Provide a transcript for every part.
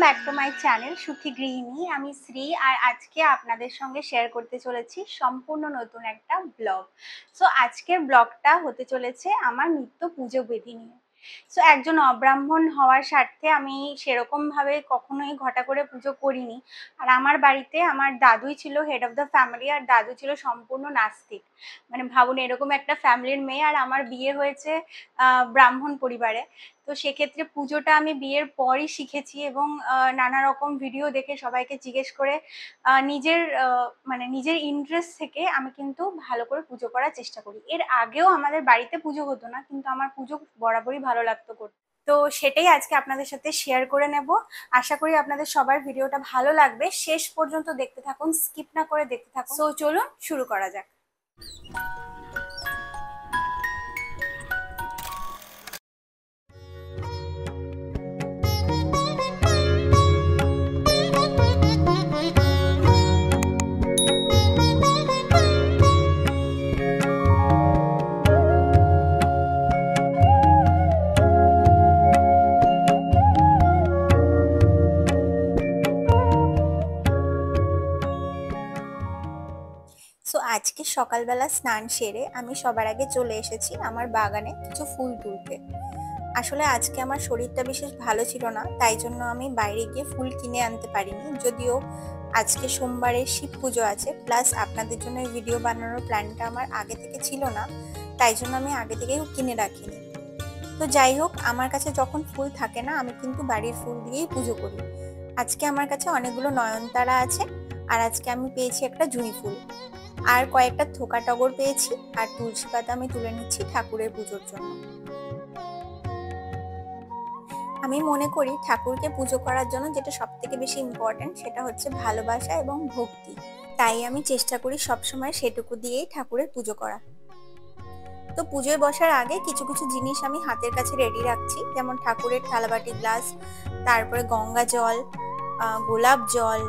Back to my channel সুখী গৃহিণী। আমি শ্রী, আর আজকে আপনাদের সঙ্গে শেয়ার করতে চলেছি সম্পূর্ণ নতুন একটা ব্লগ। সো আজকের ব্লগটা হতে চলেছে আমার নিত্য পুজো বিধি নিয়ে। সো একজন অব্রাহ্মণ হওয়ার স্বার্থে আমি সেরকমভাবে কখনোই ঘটা করে পুজো করিনি। আর আমার বাড়িতে আমার দাদুই ছিল হেড অফ দ্য ফ্যামিলি, আর দাদু ছিল সম্পূর্ণ নাস্তিক। মানে ভাবুন, এরকম একটা ফ্যামিলির মেয়ে, আর আমার বিয়ে হয়েছে ব্রাহ্মণ পরিবারে। তো সেক্ষেত্রে পুজোটা আমি বিয়ের পরই শিখেছি, এবং নানা রকম ভিডিও দেখে সবাইকে জিজ্ঞেস করে নিজের ইন্টারেস্ট থেকে আমি কিন্তু ভালো করে পুজো করার চেষ্টা করি। এর আগেও আমাদের বাড়িতে পুজো হতো না, কিন্তু আমার পুজো বরাবরই ভালো লাগতো করতে। তো সেটাই আজকে আপনাদের সাথে শেয়ার করে নেব। আশা করি আপনাদের সবার ভিডিওটা ভালো লাগবে। শেষ পর্যন্ত দেখতে থাকুন, স্কিপ না করে দেখতে থাকুন। সো চলুন শুরু করা যাক। সো আজকে সকালবেলা স্নান সেরে আমি সবার আগে চলে এসেছি আমার বাগানে কিছু ফুল তুলতে। আসলে আজকে আমার শরীরটা বিশেষ ভালো ছিল না, তাই জন্য আমি বাইরে গিয়ে ফুল কিনে আনতে পারিনি। যদিও আজকে সোমবারে শিব পুজো আছে, প্লাস আপনাদের জন্য ভিডিও বানানোর প্ল্যানটা আমার আগে থেকে ছিল না, তাই জন্য আমি আগে থেকেই কিনে রাখিনি। তো যাই হোক, আমার কাছে যখন ফুল থাকে না, আমি কিন্তু বাড়ির ফুল দিয়েই পুজো করি। আজকে আমার কাছে অনেকগুলো নয়নতারা আছে, আর আজকে আমি পেয়েছি একটা জুঁই ফুল, আর কয়েকটা থোকা টগর পেয়েছি, আর তুলসী পাতা আমি তুলে নিচ্ছি ঠাকুরের পুজোর জন্য। আমি মনে করি ঠাকুরকে পুজো করার জন্য যেটা সব থেকে বেশি ইম্পর্টেন্ট সেটা হচ্ছে ভালোবাসা এবং ভক্তি। তাই আমি চেষ্টা করি সবসময় সেটুকু দিয়েই ঠাকুরের পুজো করা। তো পুজোয় বসার আগে কিছু কিছু জিনিস আমি হাতের কাছে রেডি রাখছি, যেমন ঠাকুরের থালাবাটি, গ্লাস, তারপরে গঙ্গা জল, গোলাপ জল,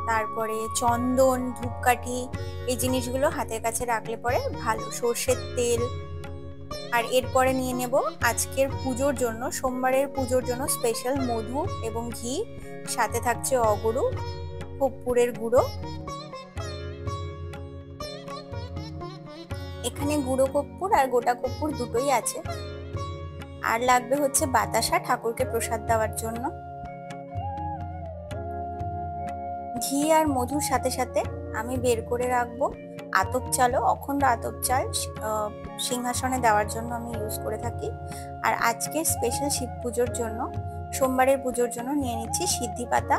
তারপরে চন্দন, ধূপকাঠি। এই জিনিসগুলো হাতের কাছে রাখলে পরে ভালো। সর্ষের তেল, আর এরপরে নিয়ে নেব আজকের পুজোর জন্য, সোমবারের পুজোর জন্য স্পেশাল মধু এবং ঘি, সাথে থাকছে অগরু, কর্পূরের গুঁড়ো। এখানে গুঁড়ো কর্পূর আর গোটা কর্পূর দুটোই আছে। আর লাগবে হচ্ছে বাতাসা ঠাকুরকে প্রসাদ দেওয়ার জন্য। ঘি আর মধুর সাথে সাথে আমি বের করে রাখবো আতপ চালও, অখণ্ড আতপ চাল সিংহাসনে দেওয়ার জন্য আমি ইউজ করে থাকি। আর আজকে স্পেশাল শিব পুজোর জন্য, সোমবারের পুজোর জন্য নিয়ে নিচ্ছি সিদ্ধি পাতা,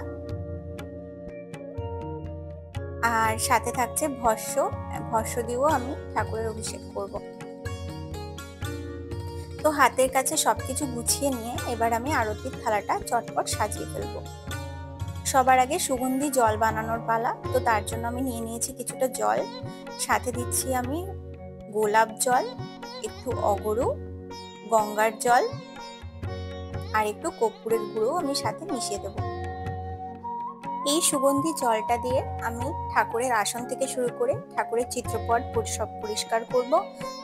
আর সাথে থাকছে ভস্য। ভস্য দিয়েও আমি ঠাকুরের অভিষেক করব। তো হাতের কাছে সবকিছু গুছিয়ে নিয়ে এবার আমি আরতির থালাটা চটপট সাজিয়ে ফেলবো। সবার আগে সুগন্ধি জল বানানোর পালা। তো তার জন্য আমি নিয়ে নিয়েছি কিছুটা জল, সাথে দিচ্ছি আমি গোলাপ জল, একটু অগরু, গঙ্গার জল, আর একটু কর্পূরের গুঁড়ো আমি সাথে মিশিয়ে দেব। এই সুগন্ধি জলটা দিয়ে আমি ঠাকুরের আসন থেকে শুরু করে ঠাকুরের চিত্রপট সব পরিষ্কার করব,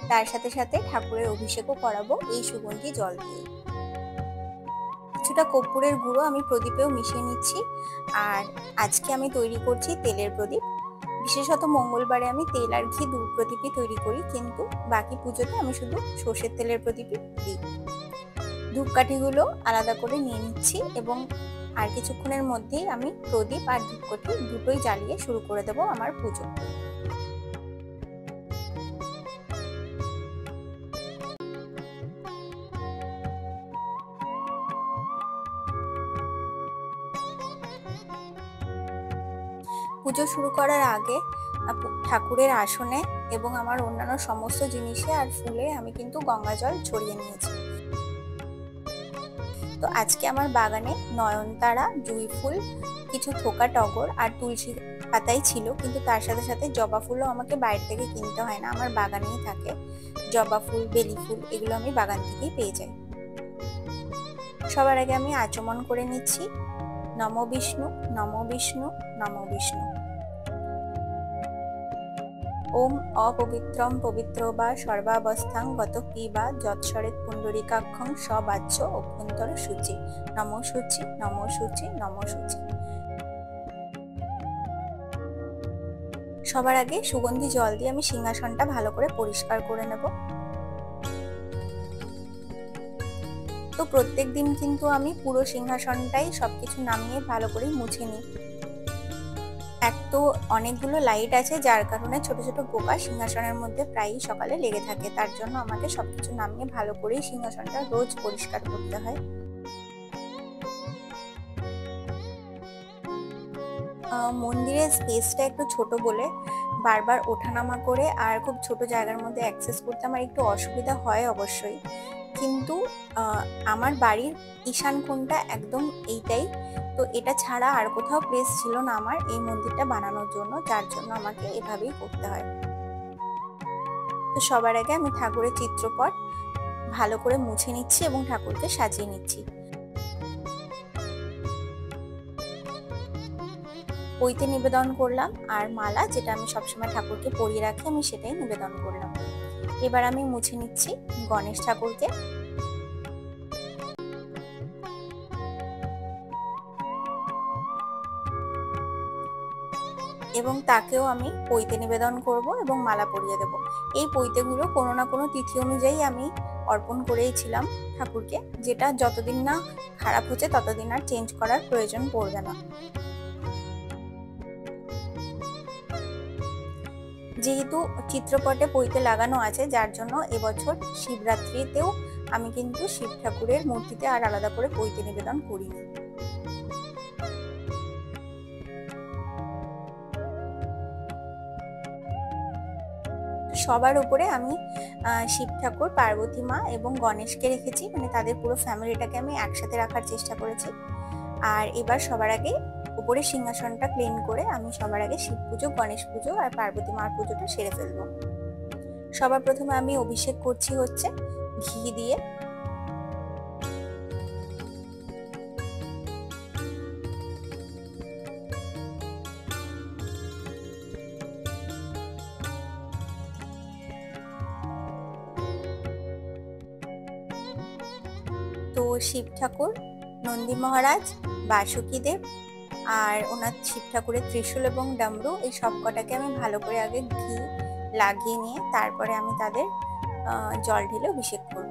তার সাথে সাথে ঠাকুরের অভিষেকও করাবো এই সুগন্ধি জল দিয়ে। কিছুটা কর্পূরের গুঁড়ো আমি প্রদীপেও মিশিয়ে নিচ্ছি। আর আজকে আমি তৈরি করছি তেলের প্রদীপ। বিশেষত মঙ্গলবারে আমি তেল আর ঘি দু প্রদীপই তৈরি করি, কিন্তু বাকি পুজোতে আমি শুধু সর্ষের তেলের প্রদীপই দিই। ধূপকাঠিগুলো আলাদা করে নিয়ে নিচ্ছি, এবং আর কিছুক্ষণের মধ্যেই আমি প্রদীপ আর ধূপকাঠি দুটোই জ্বালিয়ে শুরু করে দেব আমার পুজো। পুজো শুরু করার আগে ঠাকুরের আসনে এবং আমার অন্যান্য সমস্ত জিনিসে আর ফুলে আমি কিন্তু গঙ্গা জল ছড়িয়ে নিয়েছি। তো আজকে আমার বাগানে নয়নতারা, জুঁই ফুল, কিছু থোকা টগর আর তুলসী পাতাই ছিল, কিন্তু তার সাথে সাথে জবা ফুলও আমাকে বাইরে থেকে কিনতে হয় না, আমার বাগানেই থাকে। জবা ফুল, বেলি ফুল এগুলো আমি বাগান থেকেই পেয়ে যাই। সবার আগে আমি আচমন করে নিচ্ছি নমো বিষ্ণু, নমো বিষ্ণু, নমো বিষ্ণু। ওম অপবিত্রম পবিত্র বা সর্বাবস্থাং গত পিবা যৎসরেত পুণ্ডরিকাক্ষং সবাচ্য অভ্যন্তর সূচি নম সূচি নম সূচি নম সূচি। সবার আগে সুগন্ধি জল দিয়ে আমি সিংহাসনটা ভালো করে পরিষ্কার করে নেব। তো প্রত্যেক দিন কিন্তু আমি পুরো সিংহাসনটাই সবকিছু নামিয়ে ভালো করে মুছে নিই। এক তো অনেকগুলো লাইট আছে, যার কারণে ছোট ছোট পোকা সিংহাসনের মধ্যে প্রায়ই সকালে লেগে থাকে, তার জন্য আমাকে সবকিছু নামিয়ে ভালো করেই সিংহাসনটা রোজ পরিষ্কার করতে হয়। মন্দিরের স্পেসটা একটু ছোট বলে বারবার ওঠানামা করে আর খুব ছোট জায়গার মধ্যে অ্যাক্সেস করতে আমার একটু অসুবিধা হয় অবশ্যই, কিন্তু আমার বাড়ির ঈশান কোণটা একদম এইটাই, তো এটা ছাড়া আর কোথাও প্লেস ছিল না আমার এই মন্দিরটা বানানোর জন্য, যার জন্য আমাকে এভাবেই করতে হয়। তো সবার আগে আমি ঠাকুরের চিত্রপট ভালো করে মুছে নিচ্ছি এবং ঠাকুরকে সাজিয়ে নিচ্ছি। পৈতে নিবেদন করলাম আর মালা, যেটা আমি সবসময় ঠাকুরকে পরিয়ে রাখি, আমি সেটাই নিবেদন করলাম। এবার আমি মুছে নিচ্ছি গণেশ ঠাকুরকে। এবং তাকেও আমি পৈতে নিবেদন করব এবং মালা পরিয়ে দেব। এই পৈতেগুলো কোনো না কোনো তিথি অনুযায়ী আমি অর্পণ করেইছিলাম ঠাকুরকে, যেটা যতদিন না খারাপ হচ্ছে ততদিন আর চেঞ্জ করার প্রয়োজন পড়বে না। যেহেতু চিত্রপটে পৈতে লাগানো আছে, যার জন্য এবছর শিবরাত্রিতেও আমি কিন্তু শিব ঠাকুরের মূর্তিতে আর আলাদা করে পৈতে নিবেদন করিনি। সবার উপরে আমি শিব ঠাকুর, পার্বতী মা এবং গণেশকে রেখেছি, মানে তাদের পুরো ফ্যামিলিটাকে আমি একসাথে রাখার চেষ্টা করেছি। আর এবার সবার আগে উপরে সিংহাসনটা ক্লিন করে আমি সবার আগে শিব পুজো, গণেশ পুজো আর পার্বতী মার পুজোটা সেরে ফেলবো। সবার প্রথমে আমি অভিষেক করছি হচ্ছে ঘি দিয়ে। তো শিব ঠাকুর, নন্দী মহারাজ, বাসুকী দেব আর ওনার শিব ঠাকুরের ত্রিশূল এবং ডামরু, এই সব কটাকে আমি ভালো করে আগে ঘি লাগিয়ে নিয়ে তারপরে আমি তাদের জল ঢেলে অভিষেক করব।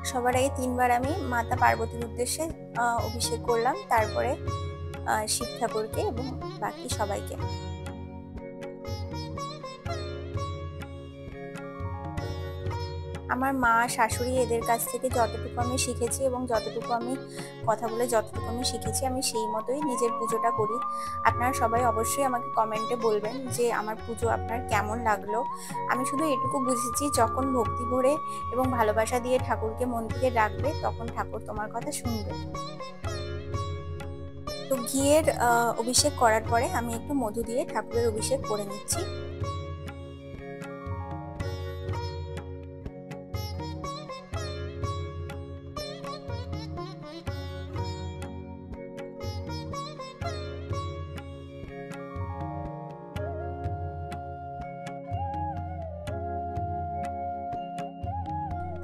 সবার আগে 3 বার আমি মাতা পার্বতীর উদ্দেশ্যে অভিষেক করলাম, তারপরে শিব ঠাকুরকে এবং বাকি সবাইকে। আমার মা, শাশুড়ি এদের কাছ থেকে যতটুকু আমি শিখেছি এবং যতটুকু আমি কথা বলে যতটুকু আমি শিখেছি, আমি সেই মতোই নিজের পুজোটা করি। আপনারা সবাই অবশ্যই আমাকে কমেন্টে বলবেন যে আমার পুজো আপনার কেমন লাগলো। আমি শুধু এটুকু বুঝেছি, যখন ভক্তি ভরে এবং ভালোবাসা দিয়ে ঠাকুরকে মন থেকে ডাকবে, তখন ঠাকুর তোমার কথা শুনবে। তো ঘিয়ের অভিষেক করার পরে আমি একটু মধু দিয়ে ঠাকুরের অভিষেক করে নিচ্ছি।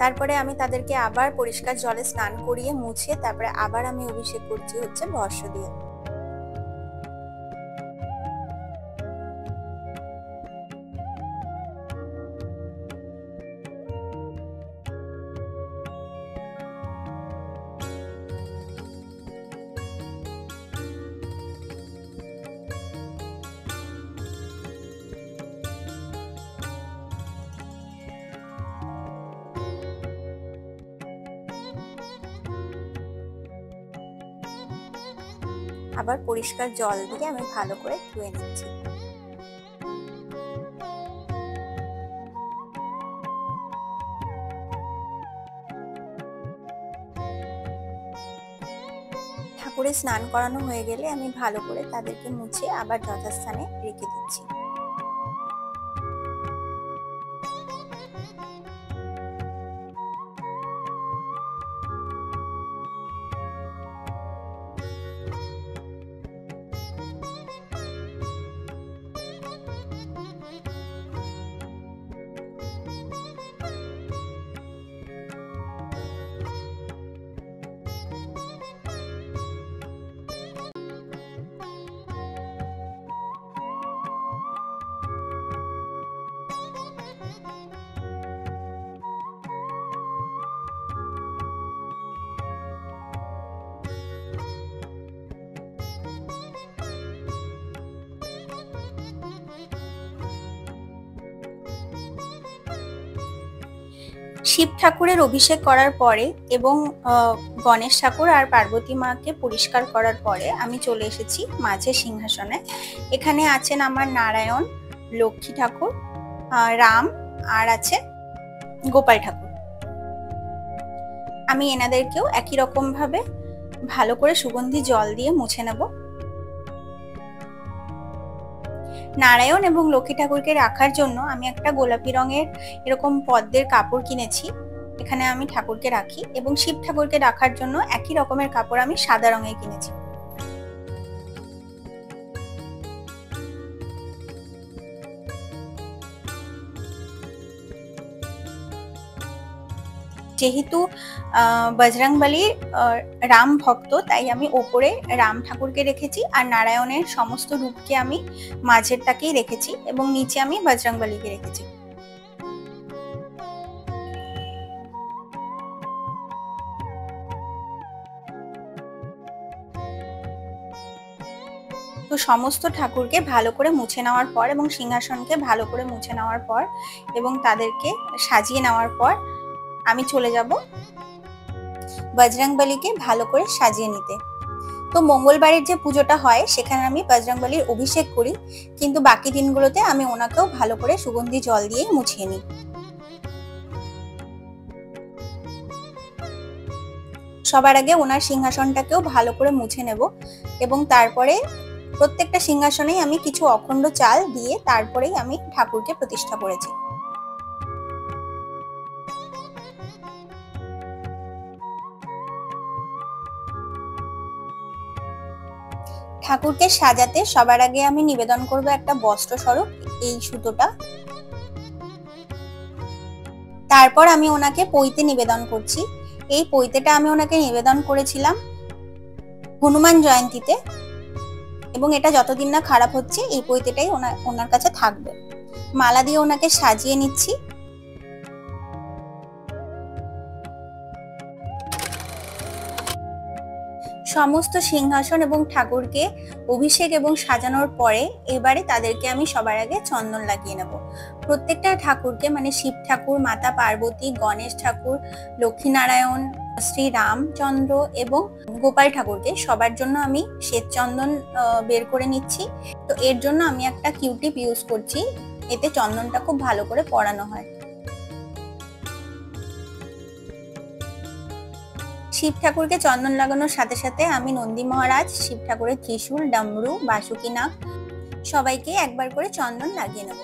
তারপরে আমি তাদেরকে আবার পরিষ্কার জলে স্নান করিয়ে মুছে তারপরে আবার আমি অভিষেক করছি হচ্ছে ভস্ম দিয়ে। আবার পরিষ্কার জল দিয়ে আমি ভালো করে ধুয়ে নিচ্ছি। ঠাকুরের করে স্নান করানো হয়ে গেলে আমি ভালো করে তাদেরকে মুছে আবার যথাস্থানে রেখে দিচ্ছি। শিব ঠাকুরের অভিষেক করার পরে এবং গণেশ ঠাকুর আর পার্বতী মাকে পরিষ্কার করার পরে আমি চলে এসেছি মাঝের সিংহাসনে। এখানে আছেন আমার নারায়ণ, লক্ষ্মী ঠাকুর, রাম আর আছে গোপাল ঠাকুর। আমি এনাদেরকেও একই রকম ভাবে ভালো করে সুগন্ধি জল দিয়ে মুছে নেব। নারায়ণ এবং লক্ষ্মী ঠাকুরকে রাখার জন্য আমি একটা গোলাপি রঙের এরকম পদ্মের কাপড় কিনেছি, এখানে আমি ঠাকুরকে রাখি। এবং শিব ঠাকুরকে রাখার জন্য একই রকমের কাপড় আমি সাদা রঙের কিনেছি। যেহেতু বজরংবলীর রাম ভক্ত, তাই আমি ওপরে রাম ঠাকুরকে রেখেছি আর নারায়ণের সমস্ত রূপকে আমি মাঝেরটাকেই রেখেছি এবং নিচে আমি বজরংবলীকে রেখেছি। তো সমস্ত ঠাকুরকে ভালো করে মুছে নেওয়ার পর এবং সিংহাসনকে ভালো করে মুছে নেওয়ার পর এবং তাদেরকে সাজিয়ে নেওয়ার পর আমি চলে যাব বজরংবলীকে ভালো করে সাজিয়ে নিতে। তো মঙ্গলবারের যে পুজোটা হয় সেখানে আমি বজরংবলীর অভিষেক করি, কিন্তু বাকি দিনগুলোতে আমি ওনাকেও ভালো করে সুগন্ধি জল দিয়ে মুছিয়ে নিই। সবার আগে ওনার সিংহাসনটাকেও ভালো করে মুছে নেব এবং তারপরে প্রত্যেকটা সিংহাসনেই আমি কিছু অখণ্ড চাল দিয়ে তারপরেই আমি ঠাকুরকে প্রতিষ্ঠা করেছি। ঠাকুরকে সাজাতে সবার আগে আমি নিবেদন করব একটা বস্ত্র স্বরূপ এই সুতোটা। তারপর আমি ওনাকে পৈতে নিবেদন করছি। এই পৈতেটা আমি ওনাকে নিবেদন করেছিলাম হনুমান জয়ন্তীতে এবং এটা যতদিন না খারাপ হচ্ছে এই পৈতেটাই ওনার কাছে থাকবে। মালা দিয়ে ওনাকে সাজিয়ে নিচ্ছি। সমস্ত সিংহাসন এবং ঠাকুরকে অভিষেক এবং সাজানোর পরে এবারে তাদেরকে আমি সবার আগে চন্দন লাগিয়ে নেব। প্রত্যেকটা ঠাকুরকে মানে শিব ঠাকুর, মাতা পার্বতী, গণেশ ঠাকুর, লক্ষ্মীনারায়ণ, শ্রী রামচন্দ্র এবং গোপাল ঠাকুরকে সবার জন্য আমি শ্বেত চন্দন বের করে নিচ্ছি। তো এর জন্য আমি একটা কিউটিপ ইউজ করছি, এতে চন্দনটা খুব ভালো করে পরানো হয়। শিব ঠাকুরকে চন্দন লাগানোর সাথে সাথে আমি নন্দী মহারাজ, শিব ঠাকুরের ত্রিশূল, ডামরু, বাসুকি নাগ সবাইকে একবার করে চন্দন লাগিয়ে নেব।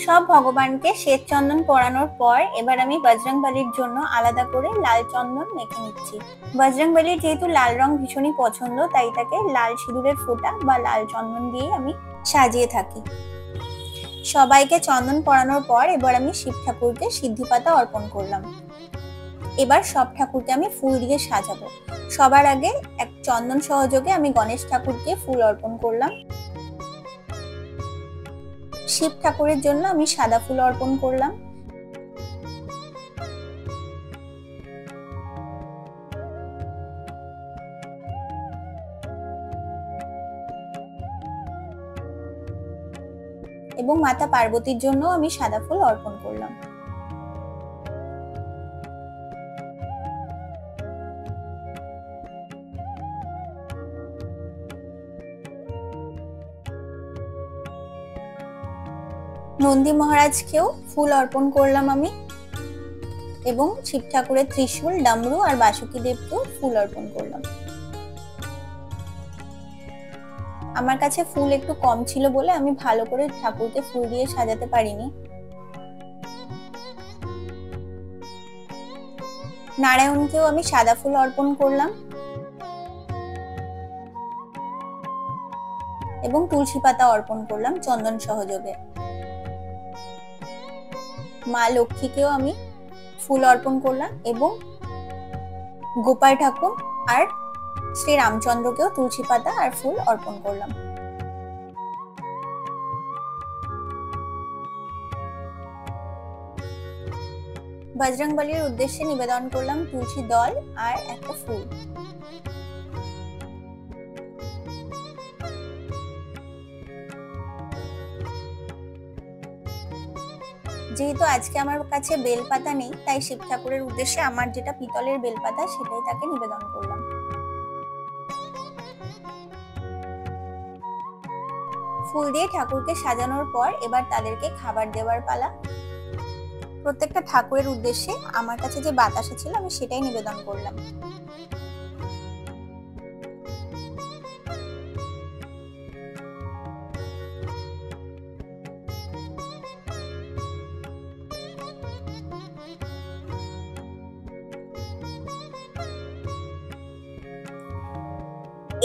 সব ভগবানকে শ্বেত চন্দন পরানোর পর এবার আমি বজরংবলীর জন্য আলাদা করে লাল চন্দন মেখে নিচ্ছি। বজরংবলীর যেহেতু লাল রং ভীষণই পছন্দ, তাই তাকে লাল সিঁদুরের ফোঁটা বা লাল চন্দন দিয়ে আমি সাজিয়ে থাকি। সবাইকে চন্দন পরানোর পর এবার আমি শিব ঠাকুরকে সিদ্ধি পাতা অর্পণ করলাম। এবার সব ঠাকুরকে আমি ফুল দিয়ে সাজাবো। সবার আগে এক চন্দন সহযোগে আমি গণেশ ঠাকুরকে ফুল অর্পণ করলাম। শিব ঠাকুরের জন্য আমি সাদা ফুল অর্পণ করলাম। এবং মাতা পার্বতীর জন্য আমি সাদা ফুল অর্পণ করলাম। নন্দী মহারাজকেও ফুল অর্পণ করলাম আমি, এবং শিব ঠাকুরের ত্রিশূল, ডামরু আর বাসুকী দেবকেও ফুল অর্পণ করলাম। আমার কাছে ফুল একটু কম ছিল বলে আমি ভালো করে ঠাকুরকে ফুল দিয়ে সাজাতে পারিনি। নারায়ণকেও আমি সাদা ফুল অর্পণ করলাম এবং তুলসী পাতা অর্পণ করলাম চন্দন সহযোগে। মা লক্ষ্মীকেও আমি ফুল অর্পণ করলাম এবং গোপাল ঠাকুর আর শ্রী রামচন্দ্রকেও তুলসী পাতা আর ফুল অর্পণ করলাম। বজরংবলীর উদ্দেশ্যে নিবেদন করলাম তুলসী দল আর একটা ফুল। যেহেতু আজকে আমার কাছে বেলপাতা নেই, তাই শিব ঠাকুরের উদ্দেশ্যে আমার যেটা পিতলের বেলপাতা সেটাই তাকে নিবেদন করলাম। ফুল দিয়ে ঠাকুরকে সাজানোর পর এবার তাদেরকে খাবার দেওয়ার পালা। প্রত্যেকটা ঠাকুরের উদ্দেশ্যে আমার কাছে যে বাতাসা ছিল আমি সেটাই নিবেদন করলাম।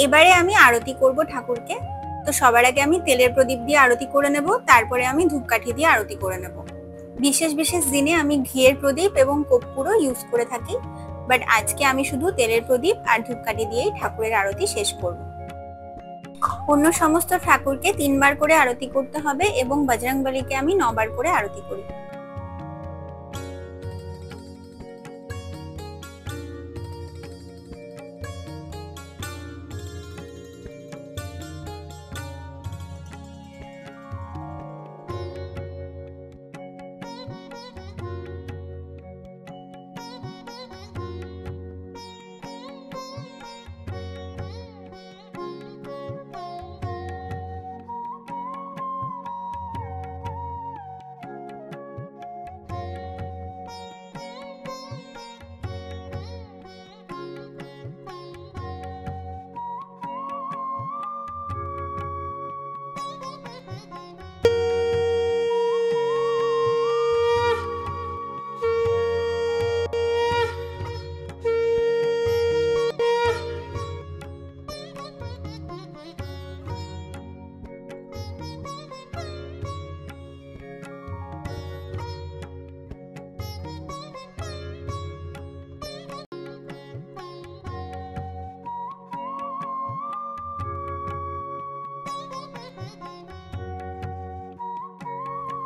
এবারে আমি আরতি করব ঠাকুরকে। তো সবার আগে আমি তেলের প্রদীপ দিয়ে আরতি করে নেব, তারপরে আমি ধূপকাঠি দিয়ে আরতি করে নেব। বিশেষ বিশেষ দিনে আমি ঘিয়ের প্রদীপ এবং কর্পূরও ইউজ করে থাকি, বাট আজকে আমি শুধু তেলের প্রদীপ আর ধূপকাঠি দিয়েই ঠাকুরের আরতি শেষ করব। অন্য সমস্ত ঠাকুরকে 3 বার করে আরতি করতে হবে এবং বজরংবলীকে আমি 9 বার করে আরতি করি।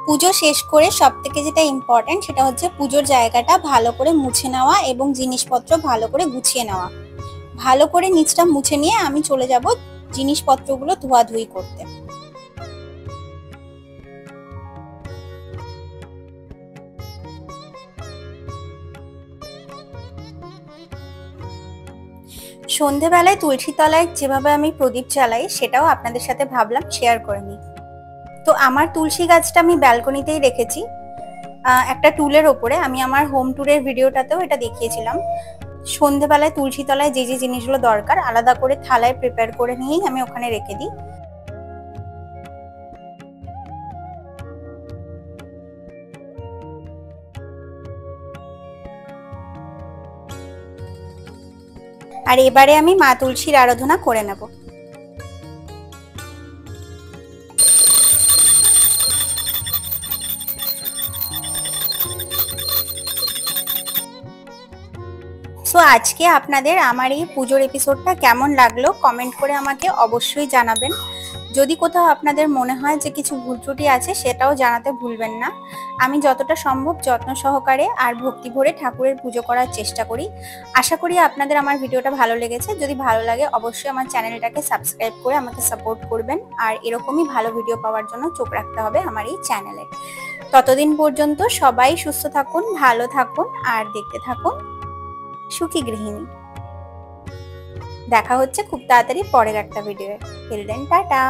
পুজো শেষ করে সবথেকে যেটা ইম্পর্টেন্ট সেটা হচ্ছে পুজোর জায়গাটা ভালো করে মুছে নেওয়া এবং জিনিসপত্র ভালো করে গুছিয়ে নেওয়া। ভালো করে নিচটা মুছে নিয়ে আমি চলে যাব জিনিসপত্রগুলো ধোয়াধুয়ি করতে। সন্ধেবেলায় তুলসী তলায় যেভাবে আমি প্রদীপ জ্বালাই সেটাও আপনাদের সাথে ভাবলাম শেয়ার করে নিই। তো আমার তুলসী গাছটা আমি ব্যালকনিতেই রেখেছি একটা টুলের ওপরে। আমি আমার হোম ট্যুরের ভিডিওটাতেও এটা দেখিয়েছিলাম। সন্ধেবেলায় তুলসী তলায় যে যে জিনিসগুলো দরকার আলাদা করে থালায় প্রিপেয়ার করে নিয়েই আমি ওখানে রেখে দিই। আর এবারে আমি মা তুলসীর আরাধনা করে নেব। সো আজকে আপনাদের আমার এই পুজোর এপিসোডটা কেমন লাগলো কমেন্ট করে আমাকে অবশ্যই জানাবেন। যদি কোথাও আপনাদের মনে হয় যে কিছু ভুল ত্রুটি আছে সেটাও জানাতে ভুলবেন না। আমি যতটা সম্ভব যত্ন সহকারে আর ভক্তি ভরে ঠাকুরের পুজো করার চেষ্টা করি। আশা করি আপনাদের আমার ভিডিওটা ভালো লেগেছে। যদি ভালো লাগে অবশ্যই আমার চ্যানেলটাকে সাবস্ক্রাইব করে আমাকে সাপোর্ট করবেন। আর এরকমই ভালো ভিডিও পাওয়ার জন্য চোখ রাখতে হবে আমার এই চ্যানেলে। ততদিন পর্যন্ত সবাই সুস্থ থাকুন, ভালো থাকুন আর দেখতে থাকুন সুখী গৃহিণী। দেখা হচ্ছে খুব তাড়াতাড়ি পরের একটা ভিডিও। Till then tata.